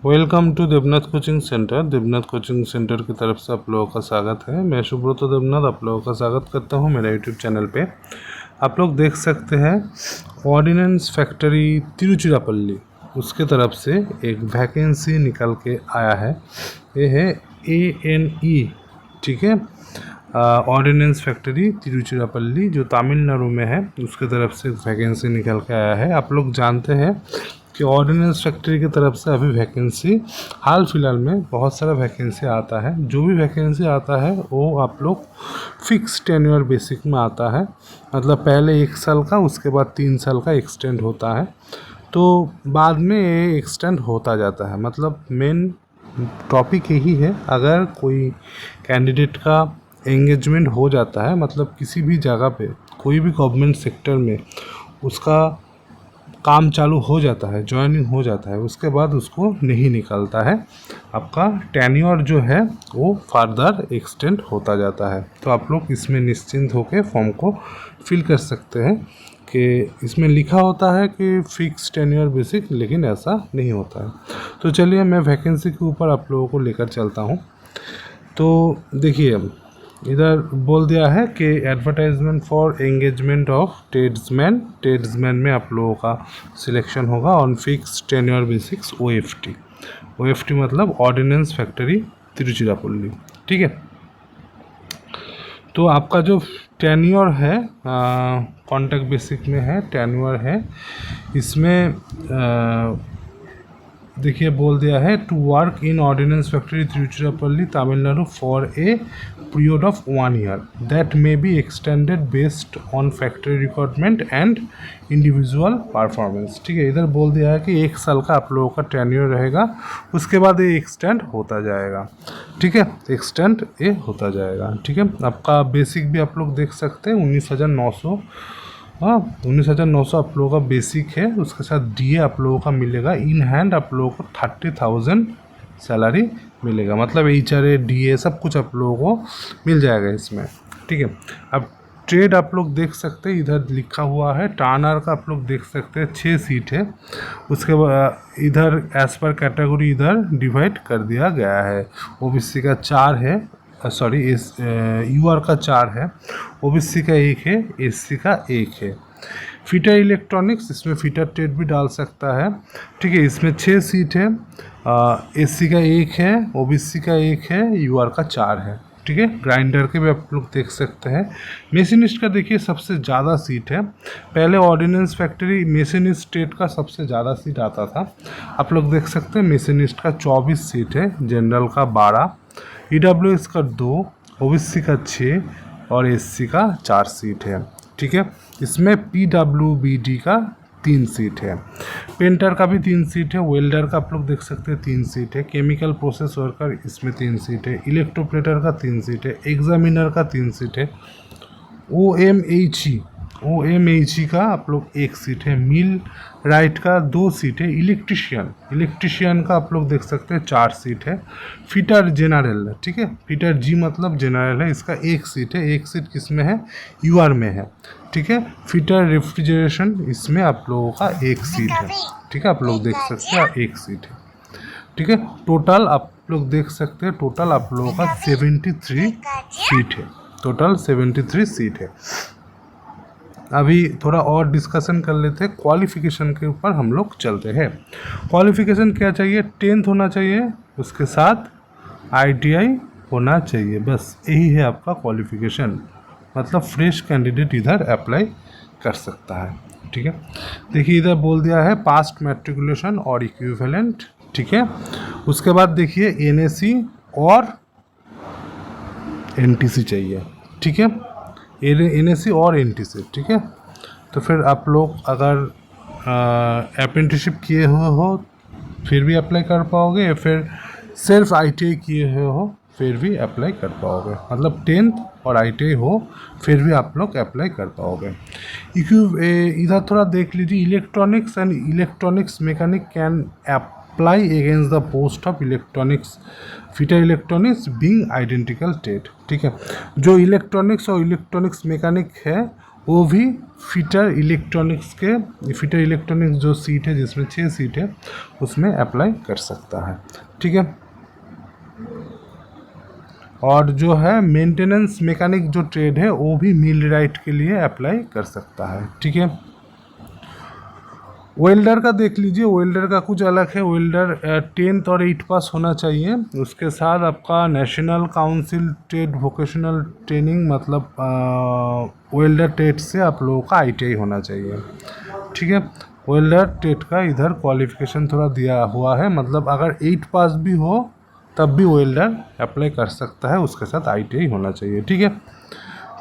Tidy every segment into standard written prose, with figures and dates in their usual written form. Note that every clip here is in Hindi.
Welcome to Devnath coaching centre. Devnath coaching centre की तरफ से आप लोगों का स्वागत है। मैं सुब्रत देवनाथ आप लोगों का स्वागत करता हूं मेरा यूट्यूब चैनल पे। आप लोग देख सकते हैं ऑर्डिनेंस फैक्ट्री तिरुचिरापल्ली, उसके तरफ से एक वैकेंसी निकल के आया है। ये है ANE, ठीक है, ऑर्डिनेंस फैक्ट्री तिरुचिरापल्ली जो तमिलनाडु में है, उसके तरफ से वैकेंसी निकल के आया है। आप लोग जानते हैं कि ऑर्डिनेंस फैक्ट्री की तरफ से अभी वैकेंसी हाल फिलहाल में बहुत सारा वैकेंसी आता है। जो भी वैकेंसी आता है वो आप लोग फिक्स टेन्योर बेसिक में आता है, मतलब पहले 1 साल का, उसके बाद 3 साल का एक्सटेंड होता है, तो बाद में ये एक्सटेंड होता जाता है। मतलब मेन टॉपिक यही है, अगर कोई कैंडिडेट का एंगेजमेंट हो जाता है, मतलब किसी भी जगह पे कोई भी गवर्नमेंट सेक्टर में उसका काम चालू हो जाता है, ज्वाइनिंग हो जाता है, उसके बाद उसको नहीं निकलता है, आपका टेन्योर जो है वो फर्दर एक्सटेंड होता जाता है। तो आप लोग इसमें निश्चिंत होकर फॉर्म को फिल कर सकते हैं कि इसमें लिखा होता है कि फिक्स टेन्योर बेसिक, लेकिन ऐसा नहीं होता है। तो चलिए मैं वैकेंसी के ऊपर आप लोगों को लेकर चलता हूँ। तो देखिए इधर बोल दिया है कि advertisement for engagement of tradesman में आप लोगों का सिलेक्शन होगा on fix tenure basics OFT मतलब ऑर्डिनेंस फैक्ट्री तिरुचिरापल्ली, ठीक है। तो आपका जो टेन्योर है कॉन्ट्रैक्ट बेसिक में है, टेन्योर है, इसमें देखिए बोल दिया है to work in ordnance factory Tiruchirappalli Tamil Nadu for a period of 1 year that may be extended based on factory requirement and individual performance, ठीक है। इधर बोल दिया है कि 1 साल का आप लोगों का टेन्योर रहेगा, उसके बाद ये एक्सटेंड होता जाएगा, ठीक है, एक्सटेंड ये होता जाएगा, ठीक है। आपका बेसिक भी आप लोग देख सकते हैं 19,900, 19,900 आप लोगों का बेसिक है, उसके साथ DA आप लोगों का मिलेगा। इन हैंड आप लोगों को 30,000 सैलरी मिलेगा, मतलब HRA DA सब कुछ आप लोगों को मिल जाएगा इसमें, ठीक है। अब ट्रेड आप लोग देख सकते हैं, इधर लिखा हुआ है टर्नर का, आप लोग देख सकते हैं 6 सीट है। उसके बाद इधर एज पर कैटेगरी इधर डिवाइड कर दिया गया है। OBC का 4 है, सॉरी UR का 4 है, OBC का 1 है, SC का 1 है। फिटर इलेक्ट्रॉनिक्स, इसमें फिटर ट्रेड भी डाल सकता है, ठीक है। इसमें 6 सीट है, SC का 1 है, OBC का 1 है, UR का 4 है, ठीक है। ग्राइंडर के भी आप लोग देख सकते हैं। मेसिनिस्ट का देखिए सबसे ज़्यादा सीट है। पहले ऑर्डिनेंस फैक्ट्री मेसिनिस्ट ट्रेड का सबसे ज़्यादा सीट आता था, आप लोग देख सकते हैं। मेसिनिस्ट का 24 सीट है, जनरल का 12, EWS का 2, OBC का 6 और SC का 4 सीट है, ठीक है। इसमें PWBD का 3 सीट है, पेंटर का भी 3 सीट है, वेल्डर का आप लोग देख सकते हैं 3 सीट है, केमिकल प्रोसेस वर्कर इसमें 3 सीट है, इलेक्ट्रोप्लेटर का 3 सीट है, एग्जामिनर का 3 सीट है, OMHE का आप लोग 1 सीट है, मिल राइट का 2 सीट है, इलेक्ट्रिशियन का आप लोग देख सकते हैं 4 सीट है, फिटर जनरल, ठीक है, फिटर जी मतलब जनरल है, इसका 1 सीट है। 1 सीट किस में है? UR में है, ठीक है। फिटर रेफ्रिजरेशन इसमें आप लोगों का 1 सीट है, ठीक है, आप लोग देख सकते हैं 1 सीट है, ठीक है। टोटल आप लोग देख सकते हैं, टोटल आप लोगों का 73 सीट है, टोटल 73 सीट है। अभी थोड़ा और डिस्कशन कर लेते हैं, क्वालिफ़िकेशन के ऊपर हम लोग चलते हैं। क्वालिफ़िकेशन क्या चाहिए? 10th होना चाहिए, उसके साथ ITI होना चाहिए, बस यही है आपका क्वालिफ़िकेशन। मतलब फ्रेश कैंडिडेट इधर अप्लाई कर सकता है, ठीक है। देखिए इधर बोल दिया है पास्ट मैट्रिकुलेशन और इक्विवेलेंट, ठीक है। उसके बाद देखिए NAC और NTC चाहिए, ठीक है, NAC और NTC, ठीक है। तो फिर आप लोग अगर अप्रेंटिसशिप किए हुए हो फिर भी अप्लाई कर पाओगे, या फिर सिर्फ ITI किए हुए हो फिर भी अप्लाई कर पाओगे, मतलब 10th और ITI हो फिर भी आप लोग अप्लाई कर पाओगे। इधर थोड़ा देख लीजिए, electronics and electronics mechanic can apply against the post of electronics fitter electronics being identical trade, ठीक है। जो इलेक्ट्रॉनिक्स और इलेक्ट्रॉनिक्स मैकेनिक है वो भी फिटर इलेक्ट्रॉनिक्स के, फिटर इलेक्ट्रॉनिक्स जो सीट है जिसमें 6 सीट है उसमें अप्लाई कर सकता है, ठीक है। और जो है मेंटेनेंस मैकेनिक जो ट्रेड है वो भी मिल राइट के लिए अप्लाई कर सकता है, ठीक है। वेल्डर का देख लीजिए, वेल्डर का कुछ अलग है। वेल्डर 10th और 8 पास होना चाहिए। उसके साथ आपका national council trade vocational training मतलब वेल्डर ट्रेड से आप लोगों का ITI होना चाहिए, ठीक है। वेल्डर ट्रेड का इधर क्वालिफिकेशन थोड़ा दिया हुआ है, मतलब अगर 8 पास भी हो तब भी वेल्डर अप्लाई कर सकता है, उसके साथ ITI होना चाहिए, ठीक है।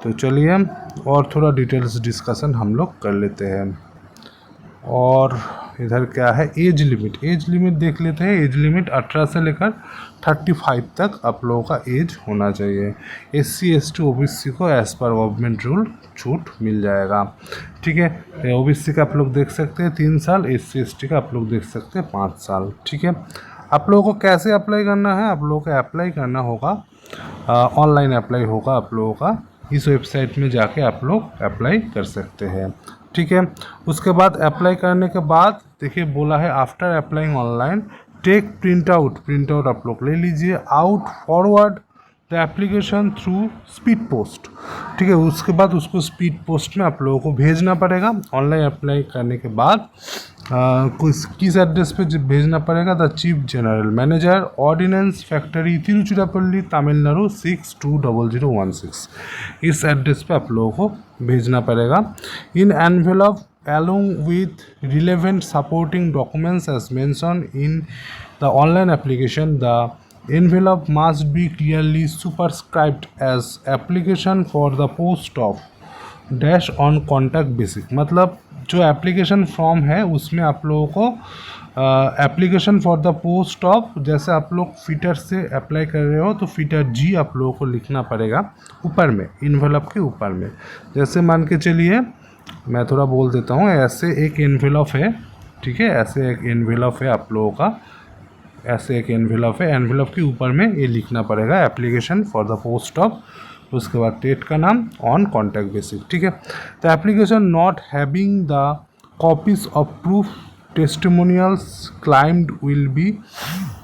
तो चलिए और थोड़ा डिटेल्स डिस्कशन हम लोग कर लेते हैं। और इधर क्या है, एज लिमिट, एज लिमिट देख लेते हैं। एज लिमिट 18 से लेकर 35 तक आप लोगों का एज होना चाहिए। SC ST OBC को एज़ पर गवर्नमेंट रूल छूट मिल जाएगा, ठीक है। OBC का आप लोग देख सकते हैं 3 साल, SC ST का आप लोग देख सकते हैं 5 साल, ठीक है। आप लोगों को कैसे अप्लाई करना है, आप लोगों को अप्लाई करना होगा, ऑनलाइन अप्लाई होगा आप लोगों का। इस वेबसाइट में जाके आप लोग अप्लाई कर सकते हैं, ठीक है। उसके बाद अप्लाई करने के बाद देखिए बोला है after applying online take print out आप लोग ले लीजिए, out forward the application through speed post, ठीक है। उसके बाद उसको स्पीड पोस्ट में आप लोगों को भेजना पड़ेगा। ऑनलाइन अप्लाई करने के बाद किस एड्रेस पे भेजना पड़ेगा, the chief general manager ordinance factory Tiruchirappalli Tamil Nadu 620016, इस एड्रेस पे आप लोगों को भेजना पड़ेगा। इन envelope along with relevant supporting documents as mentioned in the online application, the envelope must be clearly superscribed as application for the post of dash on contact basic, मतलब जो एप्लीकेशन फॉर्म है उसमें आप लोगों को application for the post of, जैसे आप लोग फिटर से अप्लाई कर रहे हो तो फिटर G आप लोगों को लिखना पड़ेगा ऊपर में, इन्वेलप के ऊपर में। जैसे मान के चलिए मैं थोड़ा बोल देता हूँ, ऐसे एक एनवेलप है, ठीक है, ऐसे एक एनवेलप है आप लोगों का, ऐसे एक एनवेलप है, एनवेलप के ऊपर में ये लिखना पड़ेगा application for the post of, उसके बाद डेट का नाम ऑन कॉन्टैक्ट बेसिस, ठीक है। The application not having the copies of proof testimonials climbed will be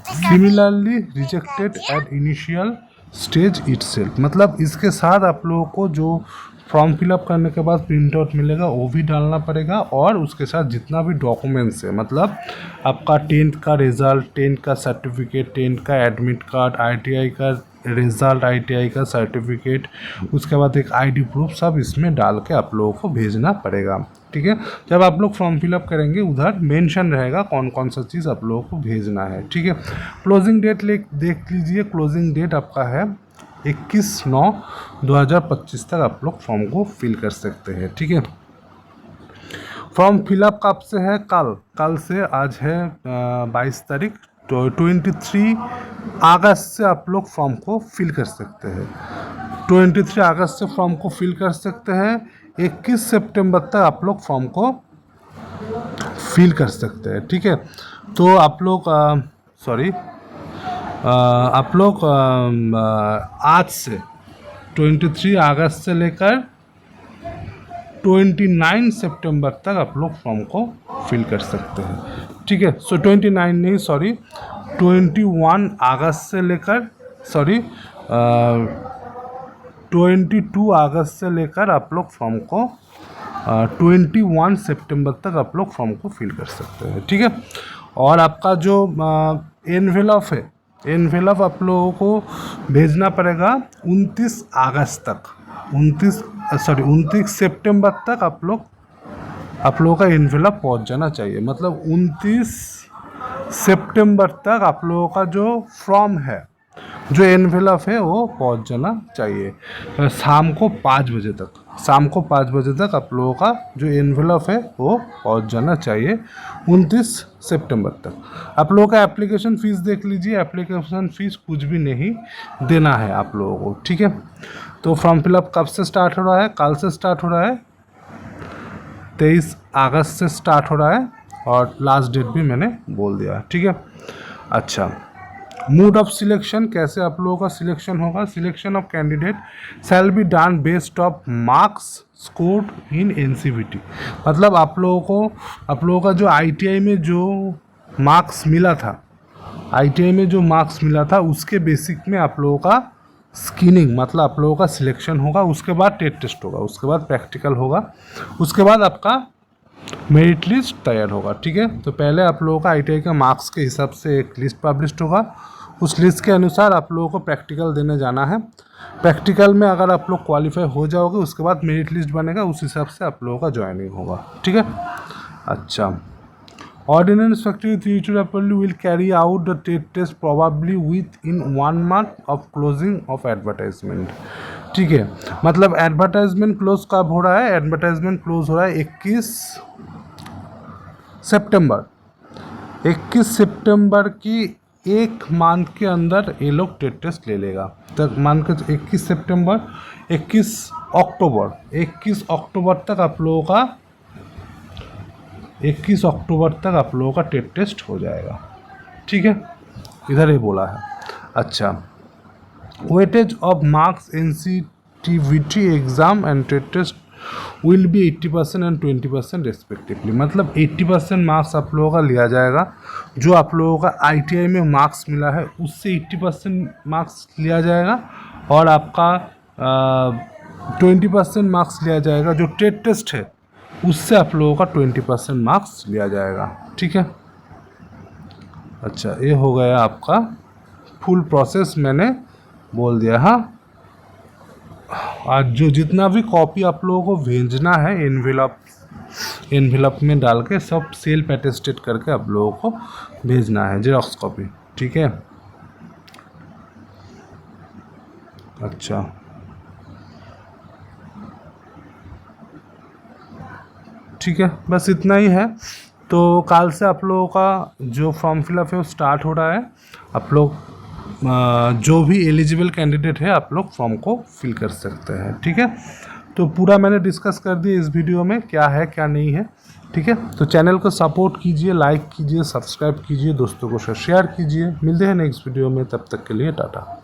similarly rejected at initial stage itself, मतलब इसके साथ आप लोगों को जो फॉर्म फिलअप करने के बाद प्रिंट आउट मिलेगा वो भी डालना पड़ेगा, और उसके साथ जितना भी डॉक्यूमेंट्स है, मतलब आपका 10th का रिज़ल्ट, 10th का सर्टिफिकेट, 10th का एडमिट कार्ड, ITI का रिज़ल्ट, ITI का सर्टिफिकेट, उसके बाद एक ID प्रूफ, सब इसमें डाल के आप लोगों को भेजना पड़ेगा, ठीक है। जब आप लोग फॉर्म फिलअप करेंगे उधर मेंशन रहेगा कौन कौन सा चीज़ आप लोगों को भेजना है, ठीक है। क्लोजिंग डेट देख लीजिए, क्लोजिंग डेट आपका है 21/9/2025 तक आप लोग फॉर्म को फिल कर सकते हैं, ठीक है। फॉर्म फिलअप कब से है, कल से, आज है 22 तारीख, तो 23 अगस्त से आप लोग फॉर्म को फिल कर सकते हैं। 23 अगस्त से फॉर्म को फिल कर सकते हैं। 21 सितंबर तक आप लोग फॉर्म को फिल कर सकते हैं, ठीक है। तो आप लोग आप लोग आज से 23 अगस्त से लेकर 29 सितंबर तक आप लोग फॉर्म को फिल कर सकते हैं, ठीक है। 29 नहीं, 21 अगस्त से लेकर 22 अगस्त से लेकर आप लोग फॉर्म को 21 सितंबर तक आप लोग फॉर्म को फिल कर सकते हैं, ठीक है। और आपका जो एनवेलप है, एनवेलप आप लोगों को भेजना पड़ेगा 29 अगस्त तक, 29 सितंबर तक आप लोगों का एनवेलप पहुंच जाना चाहिए, मतलब 29 सितंबर तक आप लोगों का जो फॉर्म है, जो एनवेलप है वो पहुंच जाना चाहिए शाम को 5 बजे तक। शाम को 5 बजे तक आप लोगों का जो एनवेलप है वो पहुंच जाना चाहिए 29 सितंबर तक। आप लोगों का एप्लीकेशन फ़ीस देख लीजिए, एप्लीकेशन फ़ीस कुछ भी नहीं देना है आप लोगों को, ठीक है। तो फॉर्म फिलअप कब से स्टार्ट हो रहा है, कल से स्टार्ट हो रहा है, 23 अगस्त से स्टार्ट हो रहा है, और लास्ट डेट भी मैंने बोल दिया, ठीक है। अच्छा, मोड ऑफ सिलेक्शन, कैसे आप लोगों का सिलेक्शन होगा? Selection of candidate shall be done based of marks scored in NCVT. मतलब आप लोगों का जो आईटीआई में जो मार्क्स मिला था, आईटीआई में जो मार्क्स मिला था उसके बेसिक में आप लोगों का स्क्रीनिंग, मतलब आप लोगों का सिलेक्शन होगा। उसके बाद टेट टेस्ट होगा, उसके बाद प्रैक्टिकल होगा, उसके बाद आपका मेरिट लिस्ट तैयार होगा। ठीक है, तो पहले आप लोगों का आईटीआई के मार्क्स के हिसाब से एक लिस्ट पब्लिश होगा, उस लिस्ट के अनुसार आप लोगों को प्रैक्टिकल देने जाना है। प्रैक्टिकल में अगर आप लोग क्वालिफाई हो जाओगे उसके बाद मेरिट लिस्ट बनेगा, उस हिसाब से आप लोगों का ज्वाइनिंग होगा। ठीक है, अच्छा। Ordnance Factory Tiruchirappalli will carry out the TET test probably within 1 month of closing of advertisement। ठीक है, मतलब एडवर्टाइजमेंट क्लोज कब हो रहा है? एडवर्टाइजमेंट क्लोज हो रहा है 21 सितंबर। 21 सितंबर की एक मंथ के अंदर ये लोग टेट टेस्ट ले लेगा। तक मान के 21 सितंबर, 21 अक्टूबर तक आप लोगों का 21 अक्टूबर तक आप लोगों का टेट टेस्ट हो जाएगा। ठीक है, इधर ही बोला है। अच्छा, weightage of marks NCTVT exam and TET test will be 80% and 20% respectively. मतलब 80% मार्क्स आप लोगों का लिया जाएगा, जो आप लोगों का आईटीआई में मार्क्स मिला है उससे 80% मार्क्स लिया जाएगा, और आपका 20% मार्क्स लिया जाएगा जो टेट टेस्ट है उससे आप लोगों का 20% मार्क्स लिया जाएगा। ठीक है, अच्छा, ये हो गया आपका फुल प्रोसेस, मैंने बोल दिया। हाँ, आज जो जितना भी कॉपी आप लोगों को भेजना है एनवेलप में डाल के सब सेल्फ अटेस्टेड करके आप लोगों को भेजना है, जेरॉक्स कॉपी। ठीक है, अच्छा, ठीक है, बस इतना ही है। तो कल से आप लोगों का जो फॉर्म फिलअप है वो स्टार्ट हो रहा है। आप लोग जो भी एलिजिबल कैंडिडेट है आप लोग फॉर्म को फिल कर सकते हैं। ठीक है, तो पूरा मैंने डिस्कस कर दिया इस वीडियो में, क्या है क्या नहीं है। ठीक है, तो चैनल को सपोर्ट कीजिए, लाइक कीजिए, सब्सक्राइब कीजिए, दोस्तों को शेयर कीजिए। मिलते हैं नेक्स्ट वीडियो में, तब तक के लिए टाटा।